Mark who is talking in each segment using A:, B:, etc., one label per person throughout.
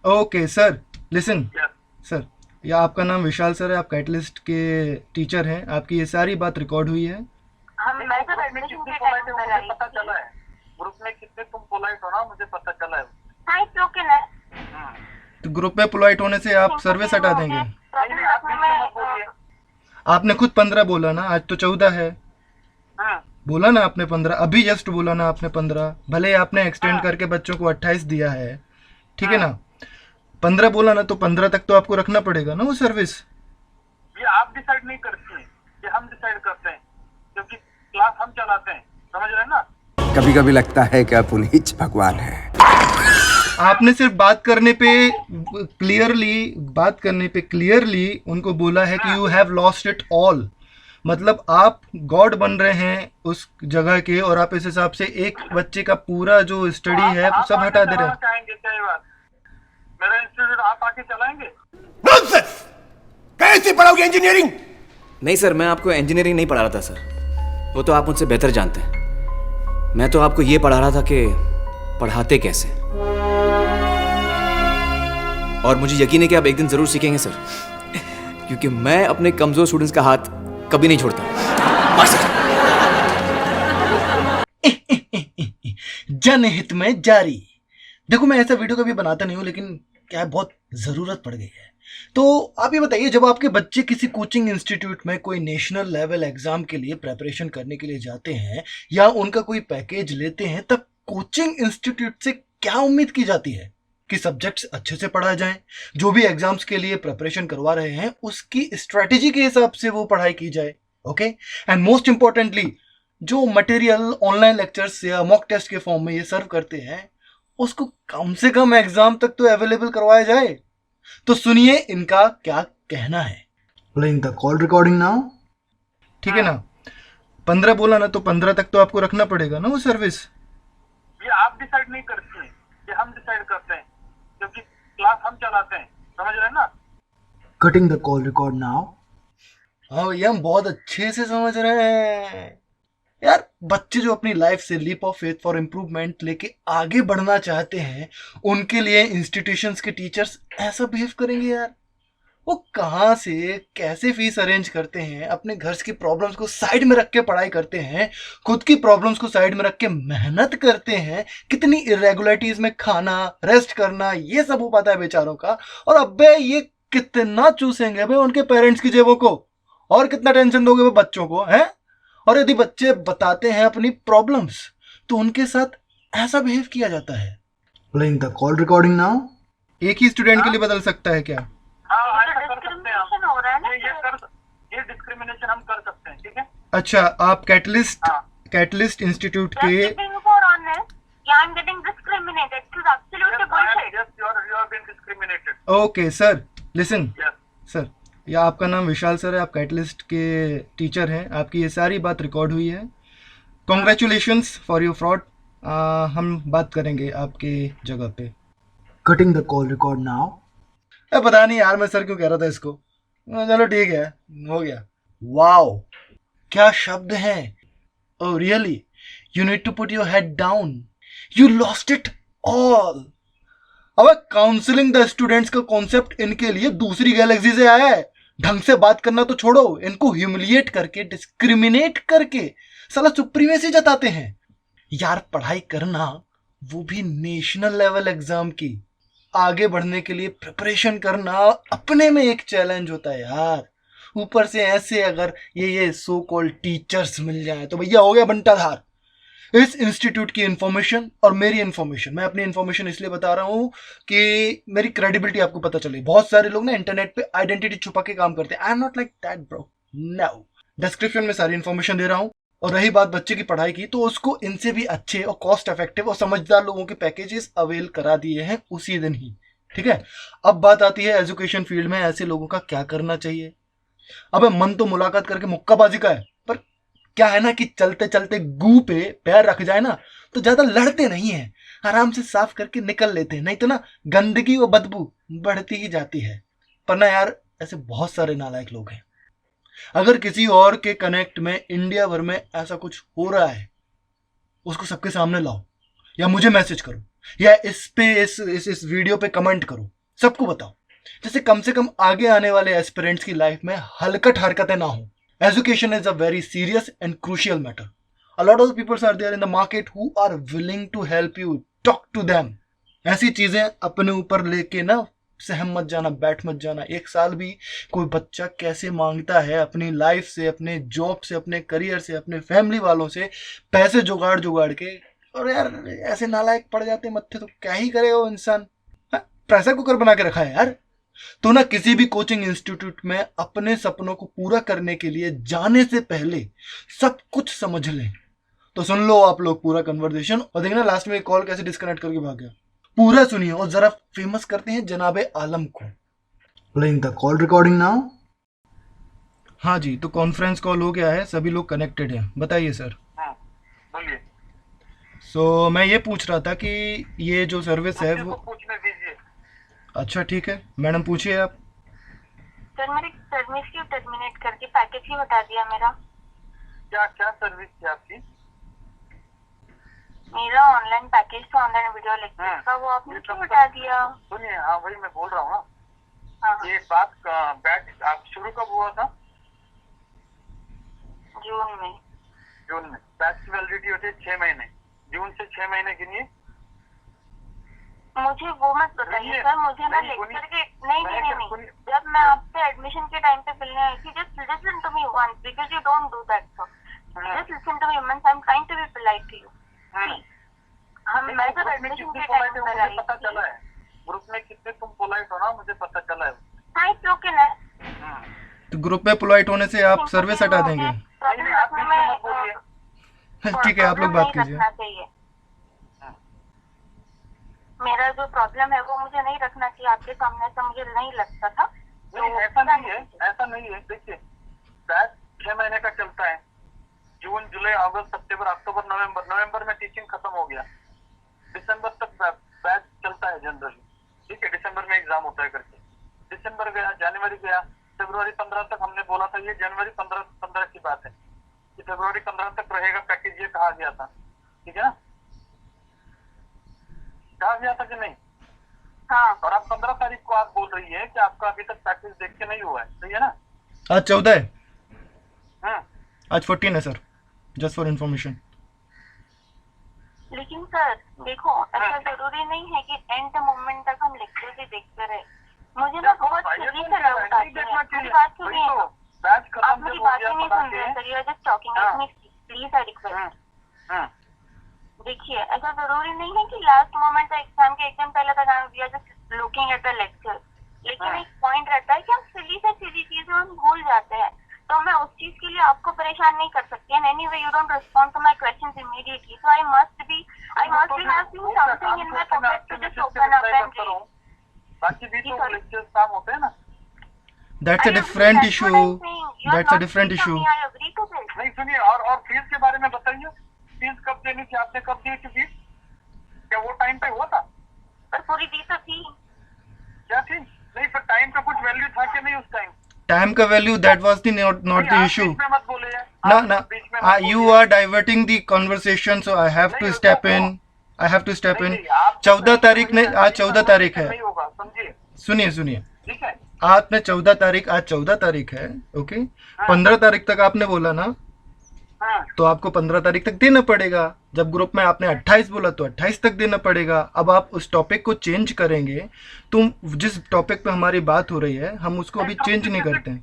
A: Okay sir, listen
B: yes.
A: Sir, ये आपका नाम विशाल सर है, आप कैटलिस्ट के टीचर हैं, आपकी ये सारी बात रिकॉर्ड हुई है।
B: मैं तो एडमिशन के टाइम पे मुझे पता चला है, ग्रुप में कितने तुम पोलाइट हो ना, मुझे पता चला है। हाँ, इट्स ओके ना।
A: तो ग्रुप में पोलाइट होने से आप सर्विस हटा देंगे?
B: नहीं नहीं, आप बीच में मत बोलिए।
A: आपने खुद 15 बोला ना, आज तो 14 है।
B: हाँ
A: बोला ना आपने 15, अभी जस्ट बोला ना आपने 15, भले ही आपने एक्सटेंड करके बच्चों को 28 दिया है, ठीक है ना। 15 बोला ना, तो 15 तक तो आपको रखना पड़ेगा ना वो सर्विस।
B: ये आप डिसाइड नहीं करती हैं, ये हम डिसाइड करते हैं, क्योंकि क्लास हम चलाते हैं, समझ रहे हैं ना।
C: कभी कभी लगता है कि आप उन्हीं भगवान है।
A: आपने सिर्फ बात करने पे क्लियरली उनको बोला है कि you have lost it all. मतलब आप गॉड बन रहे हैं उस जगह के, और आप इस हिसाब से एक बच्चे का पूरा जो स्टडी है वो सब हटा दे रहे हैं।
B: चाहेंगे क्या ये बात? मेरा इंस्टीट्यूट आप आके चलाएंगे?
C: नॉनसेंस! कैसे पढ़ोगे इंजीनियरिंग?
D: नहीं सर, मैं आपको इंजीनियरिंग नहीं पढ़ा रहा था सर, वो तो आप मुझसे बेहतर जानते हैं। मैं तो आपको ये पढ़ा रहा था कि पढ़ाते कैसे, और मुझे यकीन है कि आप एक दिन जरूर सीखेंगे सर, क्योंकि मैं अपने कमजोर स्टूडेंट्स का हाथ कभी नहीं छोड़ता। हाँ सर।
A: जनहित में जारी। देखो, मैं ऐसा वीडियो कभी बनाता नहीं हूँ, लेकिन क्या है, बहुत ज़रूरत पड़ गई है। तो आप ये बताइए, जब आपके बच्चे किसी कोचिंग इंस्टीट्यूट में कोई नेशनल लेवल एग्जाम के लिए प्रेपरेशन करने के लिए जाते हैं या उनका कोई पैकेज लेते हैं, तब कोचिंग इंस्टीट्यूट से क्या उम्मीद की जाती है? कि सब्जेक्ट्स अच्छे से पढ़ाए जाएं, जो भी एग्जाम्स के लिए प्रेपरेशन करवा रहे हैं उसकी स्ट्रेटेजी के हिसाब से वो पढ़ाई की जाए। ओके, एंड मोस्ट इंपॉर्टेंटली, जो मटेरियल ऑनलाइन लेक्चर्स या मॉक टेस्ट के फॉर्म में ये सर्व करते हैं उसको कम से कम एग्जाम तक तो अवेलेबल करवाया जाए। तो सुनिए इनका क्या कहना है। Playing the call recording now, ठीक है ना। 15 बोला ना, तो 15 तक तो आपको रखना पड़ेगा ना वो सर्विस।
B: ये आप डिसाइड नहीं करती हैं, ये हम डिसाइड करते हैं, क्योंकि क्लास हम चलाते हैं, समझ रहे हैं ना।
A: Cutting the call record now. हाँ भैया, हम बहुत अच्छे से समझ रहे हैं यार। बच्चे जो अपनी लाइफ से leap of faith for improvement लेके आगे बढ़ना चाहते हैं, उनके लिए इंस्टीट्यूशंस के टीचर्स ऐसा बिहेव करेंगे यार? वो कहाँ से कैसे फीस अरेंज करते हैं, अपने घर की प्रॉब्लम्स को साइड में रख के पढ़ाई करते हैं, खुद की प्रॉब्लम्स को साइड में रख के मेहनत करते हैं, कितनी इरेगुलरिटीज में खाना, रेस्ट करना, ये सब हो पाता है बेचारों का। और अबे ये कितना चूसेंगे भाई उनके पेरेंट्स की जेबों को, और कितना टेंशन दोगे वो बच्चों को, हैं? और यदि बच्चे बताते हैं अपनी प्रॉब्लम्स, तो उनके साथ ऐसा बिहेव किया जाता है। Playing the call recording now. एक ही स्टूडेंट के लिए बदल सकता है क्या?
B: हाँ, ऐसा कर सकते हैं हम। हो रहा है ना, ये डिस्क्रिमिनेशन हम कर सकते हैं, ठीक है।
A: अच्छा, आप कैटलिस्ट इंस्टीट्यूट के ओके सर, लिसन सर, या आपका नाम विशाल सर है, आप कैटलिस्ट के टीचर हैं, आपकी ये सारी बात रिकॉर्ड हुई है। Congratulations for your fraud. हम बात करेंगे आपके जगह पे। Cutting the call record now. पता नहीं यार, मैं सर क्यों कह रहा था इसको। चलो ठीक है, हो गया। वाओ, क्या शब्द हैं। Oh really, you need to put your head down, you lost it all. अब काउंसलिंग द स्टूडेंट्स का कॉन्सेप्ट इनके लिए दूसरी गैलेक्सी से आया है। ढंग से बात करना तो छोड़ो, इनको ह्यूमिलिएट करके, डिस्क्रिमिनेट करके साला सुप्रीमेसी जताते हैं यार। पढ़ाई करना, वो भी नेशनल लेवल एग्जाम की, आगे बढ़ने के लिए प्रिपरेशन करना अपने में एक चैलेंज होता है यार। ऊपर से ऐसे अगर ये सो कॉल्ड टीचर्स मिल जाए तो भैया हो गया बंटाधार। इस इंस्टीट्यूट की इंफॉर्मेशन और मेरी इंफॉर्मेशन, मैं अपनी इंफॉर्मेशन इसलिए बता रहा हूं कि मेरी क्रेडिबिलिटी आपको पता चले। बहुत सारे लोग ना इंटरनेट पे आइडेंटिटी छुपा के काम करते हैं। I am not like that bro, no. Description में सारी इंफॉर्मेशन दे रहा हूं। और रही बात बच्चे की पढ़ाई की, तो उसको इनसे भी अच्छे और कॉस्ट इफेक्टिव और समझदार लोगों के पैकेजेस अवेल करा दिए हैं उसी दिन ही, ठीक है। अब बात आती है एजुकेशन फील्ड में ऐसे लोगों का क्या करना चाहिए। अब मन तो मुलाकात करके मुक्काबाजी का है, पर क्या है ना कि चलते चलते गू पे पैर रख जाए ना, तो ज्यादा लड़ते नहीं है, आराम से साफ करके निकल लेते हैं। नहीं तो ना गंदगी व बदबू बढ़ती ही जाती है। पर ना यार, ऐसे बहुत सारे नालायक लोग हैं। अगर किसी और के कनेक्ट में इंडिया भर में ऐसा कुछ हो रहा है, उसको सबके सामने लाओ, या मुझे मैसेज करो, या इस वीडियो पे कमेंट करो। सबको बताओ, जैसे कम से कम आगे आने वाले एस्पिरेंट्स की लाइफ में हलकट हरकतें ना हो। Education is a very serious and crucial matter. A lot of people are there in the market who are willing to help you. Talk to them. ऐसी चीजें अपने ऊपर लेके ना सहम मत जाना, बैठ मत जाना। एक साल भी कोई बच्चा कैसे मांगता है अपनी लाइफ से, अपने जॉब से, अपने करियर से, अपने फैमिली वालों से पैसे जुगाड़ जुगाड़ के, और यार ऐसे नालायक पड़ जाते मत्थे तो क्या ही करेगा वो इंसान। प्रेशर कुकर बना के रखा है यार। तो ना किसी भी कोचिंग इंस्टीट्यूट में अपने सपनों को पूरा करने के लिए जाने से पहले सब कुछ समझ लें। तो सुन लो आप लोग पूरा कन्वर्सेशन, और देखना लास्ट में कॉल कैसे डिस्कनेक्ट करके भाग गया। पूरा सुनिए और जरा फेमस करते हैं जनाबे आलम को। Playing the call recording now. हाँ जी, तो कॉन्फ्रेंस कॉल हो गया है, सभी लोग कनेक्टेड हैं। बताइए सर।
B: बोलिए।
A: सो मैं ये पूछ रहा था कि ये जो सर्विस है वो,
B: पूछने दीजिए।
A: अच्छा ठीक है मैडम, पूछिए आप।
E: सर मेरी सर्विस क्यों टर्मिनेट करके पैकेज ही बता दिया मेरा?
B: क्या क्या सर्विस थी आपकी?
E: मेरा ऑनलाइन पैकेज था, ऑनलाइन वीडियो लेक्चर का, वो आपने क्यों बता दिया?
B: सुनिए, हाँ वही मैं बोल रहा हूँ ना।
E: हाँ,
B: ये बात बैच आप शुरू कब हुआ था?
E: जून में।
B: जून में। बैच की वैलिडिटी होती है 6 महीने। जून से 6 महीने गिनिए।
E: मुझे वो मत बताइए सर, मुझे ना लेक्चर के नहीं। जब मैं आपसे एडमिशन के टाइम पे मिलने आई थी, just listen to me once because you don't do that sir. Just listen to me once, I am trying to be polite to you. मैं जब एडमिशन के टाइम पे आई
B: पता चला है ग्रुप में कितने तुम पोलाइट हो ना, मुझे पता चला है।
E: हाँ इट्स ओके ना।
A: तो ग्रुप में पोलाइट होने से आप सर्विस हटा देंगे?
B: नहीं, आप बीच में मत बोलिए।
A: ठीक है, आप लोग बात कीजिए।
E: मेरा जो प्रॉब्लम है वो मुझे नहीं रखना चाहिए आपके सामने, ऐसा मुझे नहीं लगता था।
B: नहीं, ऐसा नहीं है, ऐसा नहीं है। देखिए बैच 6 महीने का चलता है। जून, जुलाई, अगस्त, सितंबर, अक्टूबर, नवंबर में टीचिंग खत्म हो गया। दिसंबर तक बैच चलता है जनरली। ठीक है, दिसंबर में एग्जाम होता है करके। दिसंबर गया, जनवरी गया, फरवरी 15 तक हमने बोला था। ये जनवरी 15 की बात है कि फरवरी 15 तक रहेगा पैकेज, ये कहा गया था। ठीक है ना, कहा गया था कि नहीं?
E: हाँ।
B: और आप 15 तारीख को आप बोल रही है कि आपका अभी तक पैकेज देख के नहीं हुआ है, सही है ना?
A: आज 14 है।
B: हाँ।
A: आज 14 है सर, जस्ट फॉर इन्फॉर्मेशन।
E: लेकिन सर देखो, ऐसा जरूरी नहीं है कि एंड मोमेंट तक हम लेक्चर ही देखते रहे। मुझे ना बहुत जल्दी से डाउट आती है। मेरी बात सुनिए, आप मेरी बात ही नहीं सुन रहे sir, you are just talking. Let me please, I request. देखिए, ऐसा जरूरी नहीं है कि लास्ट मोमेंट एग्जाम के एक दिन पहले तक we are just looking at the lecture. लेकिन एक पॉइंट रहता है कि हम सिली से सिली चीजें हम भूल जाते हैं, तो मैं उस चीज के लिए आपको परेशान नहीं कर सकती। And anyway you don't respond to my questions immediately, so I must be having something in my pocket to just open up and read.
B: बाकी भी तो लेक्चर्स काम होते हैं ना।
A: That's a different issue. That's a different issue.
B: नहीं सुनिए, और फीस के बारे में बताइए। फीस कब देनी थी आपने, कब दी थी फीस? क्या वो टाइम पे हुआ था?
E: पर पूरी दी तो थी।
B: क्या थी? नहीं, पर टाइम का कुछ वैल्यू था कि नहीं उस टाइम?
A: Time का value, that was the not the issue.
B: बीच में मत बोलिए।
A: No, you are diverting the conversation, so I have to step in. I have to step in. 14 तारीख ने, आज 14 तारीख है।
B: नहीं होगा, समझिए।
A: सुनिए,
B: ठीक है।
A: आपने 14 तारीख, आज 14 तारीख है, ओके। 15 तारीख तक आपने बोला ना,
B: हाँ।
A: तो आपको 15 तारीख तक देना पड़ेगा। जब ग्रुप में आपने 28 बोला तो 28 तक देना पड़ेगा। अब आप उस टॉपिक को चेंज करेंगे, तुम जिस टॉपिक पे हमारी बात हो रही है हम उसको अभी चेंज नहीं करते हैं।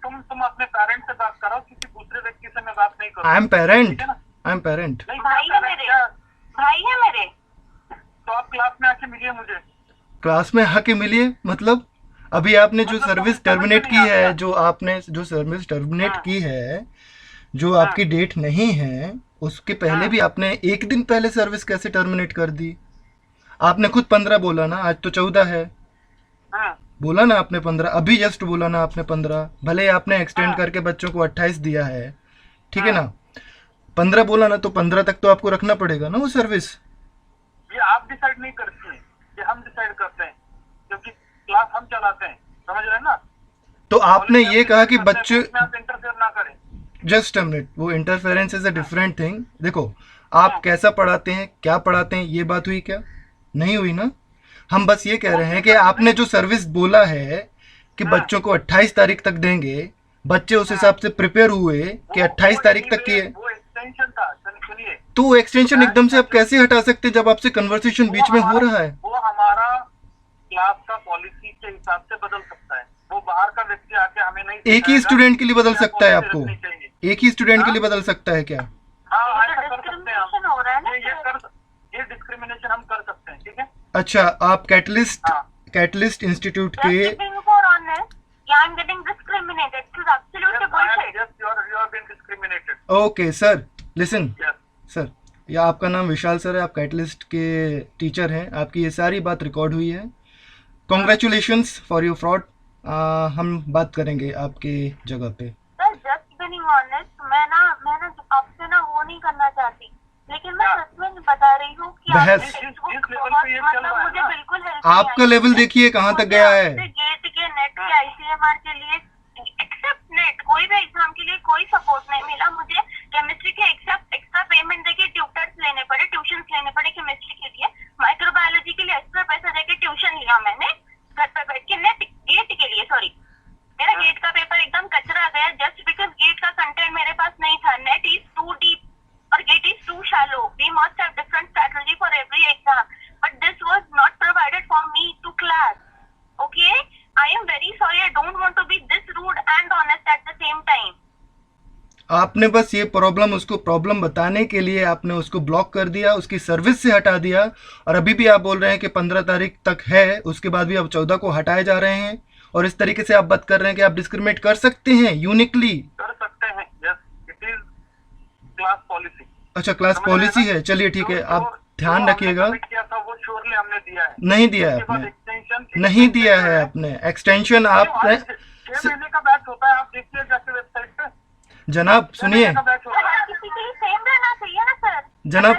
B: तुम अपने पेरेंट्स से बात करो, किसी दूसरे व्यक्ति से मैं बात नहीं करूँ।
A: I am parent.
E: भाई है मेरे।
B: तो आप क्लास में आके मिलिए मुझे।
A: क्लास में आके मिलिए मतलब? अभी आपने जो सर्विस टर्मिनेट की है, जो सर्विस टर्मिनेट की है, जो आपकी डेट नहीं है, उसके पहले भी आपने एक दिन पहले सर्विस कैसे टर्मिनेट कर दी? आपने खुद 15 बोला ना, आज तो 14 है। बोला ना आपने 15, अभी जस्ट बोला ना आपने 15। भले आपने एक्सटेंड करके बच्चों को 28 दिया है, ठीक है ना। 15 बोला ना, तो 15 तक तो आपको रखना पड़ेगा ना वो सर्विस।
B: ये आप डिसाइड नहीं करती हैं, ये हम डिसाइड करते हैं, क्योंकि क्लास हम चलाते हैं, समझ रहे हैं ना।
A: तो आपने ये कहा कि बच्चे
B: इंटरफेयर ना करें।
A: जस्ट अ मिनट, वो interference is a different thing. देखो, आप कैसा पढ़ाते हैं, क्या पढ़ाते हैं, ये बात हुई क्या? नहीं हुई ना। हम बस ये कह रहे हैं कि आपने जो सर्विस बोला है कि बच्चों को 28 तारीख तक देंगे, बच्चे उस हिसाब से प्रिपेयर हुए कि 28 तारीख तक की है,
B: वो एक्सटेंशन था। सुनिए,
A: तो वो एक्सटेंशन एकदम से आप कैसे हटा सकते हैं जब आपसे कन्वर्सेशन बीच में हो रहा है?
B: वो हमारा क्लास का पॉलिसी के हिसाब से बदल सकता है। वो बाहर का व्यक्ति आके हमें नहीं
A: एक ही
B: सिखाएगा
A: स्टूडेंट के लिए बदल
B: क्या
A: सकता है
B: policy
A: आपको?
B: रखनी चाहिए।
A: एक ही स्टूडेंट के लिए बदल सकता है क्या?
B: हाँ,
E: ये
B: ऐसा
E: तो
B: कर सकते हैं
E: डिस्क्रिमिनेशन
B: हम।
E: हो रहा है ना
B: ये डिस्क्रिमिनेशन हम कर सकते हैं, ठीक है।
A: अच्छा, आप कैटलिस्ट
B: हाँ।
A: इंस्टीट्यूट
E: Just
A: के
E: being more honest, yeah, I'm getting discriminated. This is absolutely bullshit.
B: Yes, you are being discriminated.
A: Okay sir, listen
B: Yes.
A: Sir, या आपका नाम विशाल सर है, आप कैटलिस्ट के टीचर हैं, आपकी ये सारी बात रिकॉर्ड हुई है। Congratulations for your fraud. हम बात करेंगे आपकी जगह पे।
E: Sir, just being honest, मैं ना आपसे ना वो नहीं करना चाहती, लेकिन मैं सच में बता रही हूँ कि
A: बहस।
E: आपने
B: जिस
E: Facebook
B: level
E: बहुत
B: पे ये चल
E: मतलब
B: रहा है
E: मुझे
B: ना,
E: बिल्कुल हेल्प
A: आपका लेवल देखिए कहाँ तक गया है।
E: गेट के नेट के ICMR के लिए एक्सेप्ट नेट कोई भी एग्जाम के लिए कोई सपोर्ट नहीं मिला मुझे। केमिस्ट्री के एक्स्ट्रा पेमेंट देके ट्यूटर्स लेने पड़े, ट्यूशन लेने पड़े केमिस्ट्री के लिए। माइक्रोबायोलॉजी के लिए एक्स्ट्रा पैसा देके ट्यूशन लिया मैंने घर पे बैठ के। नेट गेट के लिए, सॉरी, मेरा गेट का पेपर एकदम कचरा गया जस्ट बिकॉज गेट का कंटेंट मेरे पास नहीं था। नेट इज टू डीप और GATE is too shallow. We must have different strategy for every exam, but this was not provided for me to class. Okay, I am very sorry. I don't want to be this rude and honest at the same time.
A: आपने बस ये problem, उसको problem बताने के लिए आपने उसको block कर दिया, उसकी सर्विस से हटा दिया, और अभी भी आप बोल रहे हैं कि 15 तारीख तक है, उसके बाद भी अब 14 को हटाए जा रहे हैं, और इस तरीके से आप बात कर रहे हैं कि आप डिस्क्रिमिनेट कर सकते हैं यूनिकली।
B: कर सकते हैं। Yes, it is class policy.
A: अच्छा, क्लास पॉलिसी है, चलिए ठीक है, आप ध्यान रखिएगा।
B: किया था वो श्योरली हमने दिया है।
A: नहीं दिया है
B: उसके बाद
A: आपने,
B: एक्सटेंशन
A: नहीं दिया है आपने एक्सटेंशन। आपने
B: 6 महीने का बैच होता है, आप देखिए जाके वेबसाइट पे।
A: जनाब
B: 6
A: सुनिए,
B: महीने का बैच होता है।
E: किसी के लिए सेम रहना चाहिए ना सर।
A: जनाब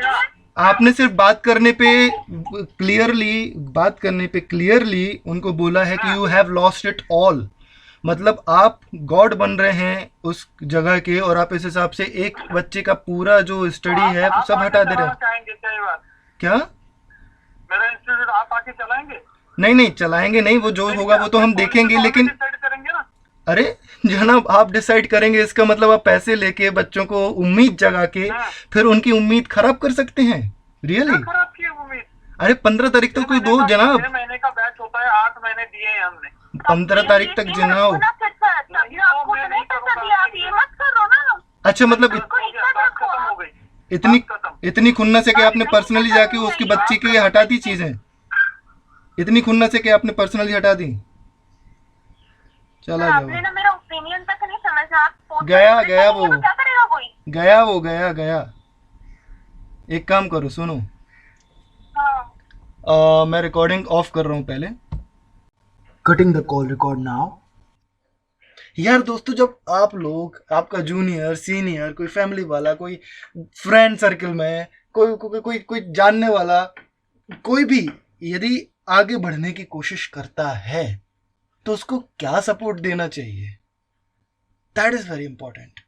A: आपने सिर्फ बात करने पे क्लियरली उनको बोला है कि you have lost it all, मतलब आप गॉड बन रहे हैं उस जगह के, और आप इस हिसाब से एक बच्चे का पूरा जो स्टडी है
B: आप
A: सब
B: आके
A: हटा दे रहे
B: चलाना
A: हैं।
B: चाहेंगे क्या ये बात?
A: क्या?
B: मेरा इंस्टीट्यूट आप आके चलाएंगे?
A: नहीं चलाएंगे नहीं, वो जो होगा वो तो हम देखेंगे, लेकिन
B: डिसाइड करेंगे ना।
A: अरे जनाब आप डिसाइड करेंगे, इसका मतलब आप पैसे लेके बच्चों को उम्मीद जगा के फिर उनकी उम्मीद खराब कर सकते हैं? रियली?
B: क्या खराब की है उम्मीद?
A: अरे 15 तारीख तक कोई दो जनाब,
B: 6 महीने का बैच होता है, 8 महीने दिए हैं हमने।
A: 15 तारीख तक जनाब।
E: आपको तो नहीं पैसा दिया, आप ये मत करो ना।
A: अच्छा, मतलब
E: आपको इज्जत
B: बात
E: रखो
B: खत्म हो
E: आप।
B: गई।
A: इतनी खुन्नस है कि आपने पर्सनली जाके उसके बच्चे के लिए हटा दी चीजें? इतनी खुन्नस है कि आपने पर्सनली हटा दी? चला
E: आपने
A: जाओ।
E: ना मेरा ओपिनियन तक नहीं समझा। आप पोस्ट
A: गया
E: करते
A: गया
E: नहीं
A: वो
E: है तो क्या करेगा कोई?
A: गया। एक काम करो, सुनो,
E: हाँ,
A: मैं रिकॉर्डिंग ऑफ कर रहा हूँ पहले। Cutting the call record now. यार दोस्तों, जब आप लोग, आपका जूनियर सीनियर, कोई फैमिली वाला, कोई फ्रेंड सर्कल में, कोई जानने वाला, कोई भी यदि आगे बढ़ने की कोशिश करता है तो उसको क्या सपोर्ट देना चाहिए, दैट इज वेरी इंपॉर्टेंट।